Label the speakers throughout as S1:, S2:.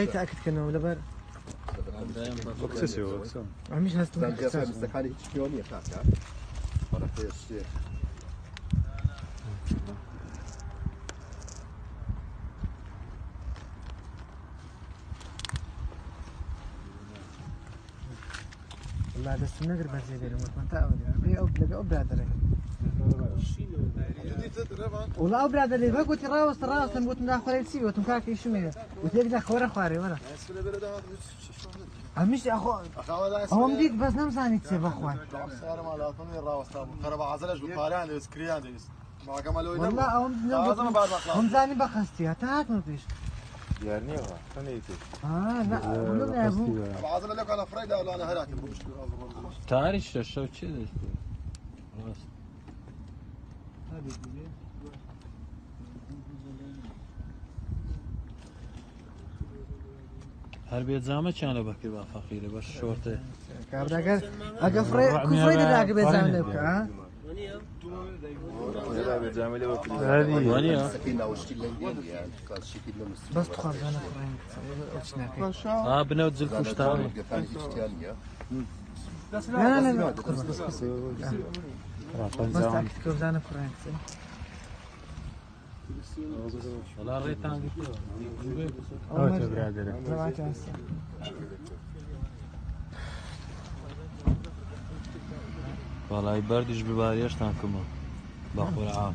S1: تأكد كأنه ولا بر
S2: بكسسي هو بكسس
S1: عميش هستون
S3: جالس مستقالي هيك يومية كاتها ولا في الشيء
S1: والله دست نقدر بزي بينهم منطقة ولا أبرادر والله أبرادر اللي بقول تراوس لما قلت ندخل السي وتمكاك يشمي وتيجي خورا خواري ولا عميش أخو هو مديك بس نمزاني تسيب أخوان
S3: صار ما لا ثاني راوس خرب عزلش بقاران السكريان ديس ما كمل
S1: والله هم زاني بخستي هات ما فيش
S2: يعني هو ثانيتي
S1: لا ولو يا ابو
S3: عزل لك على فريده ولا انا هرات
S4: تعريش الشو كذا خلاص هر بيت زامه كان بكي با فقيره بس شورته
S1: اگر فريده داك بيت زامه لك ها
S2: لا بجامله وكل
S4: هذه ونيا
S3: سكينه وشكل يعني قال شكل لمس
S1: بس تخرج انا فرينك
S4: بنود زلفوش تاعي
S1: لا
S2: بس
S1: بس تاكد كيف انا فرينك
S4: والله ريتان
S2: او تبرادر
S4: والله يبردش بباريش تانكما بقول عام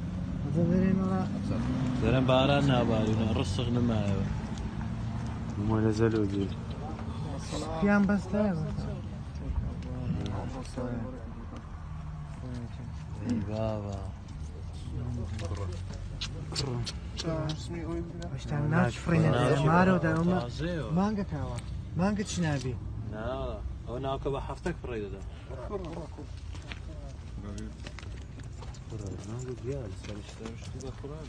S4: درن باران نابارينا رصق نما
S2: وما نزلوا دي
S1: فيهم بس لا
S4: بابا
S1: مش تعملناش فرينا مارو ده مانجا كاوا مانجا شنابي
S4: لا هو ناكب حفتك في الريدة ده ناقص ريال سالش تبغى قرآن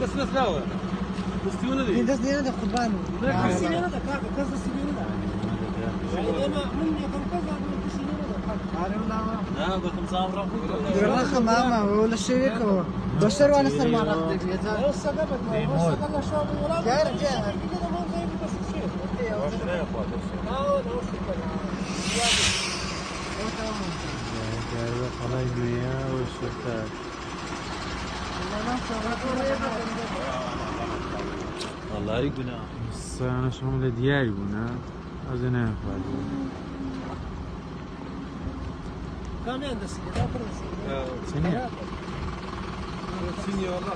S4: بس نسلاوه بس تيونه دي
S1: بس دي انا قربان
S5: بس دي انا كاكا بس دي انا انا من يكون كذا من تشيله
S4: لا بكم صامرة
S1: الرخ ماما ولا الشريك بشر وانا سلمان رخدك يا زلمه
S5: هو السبب ما استغل شغل ولا
S1: يا رجال
S5: كده ما زي بس الشيء
S2: خلاص الدنيا والشركات
S4: والله يقنا
S2: بس انا شغل دياري هنا ازنا فاضي
S5: كان عندي سيدي لا فرنسي
S2: سنين
S3: سيني والله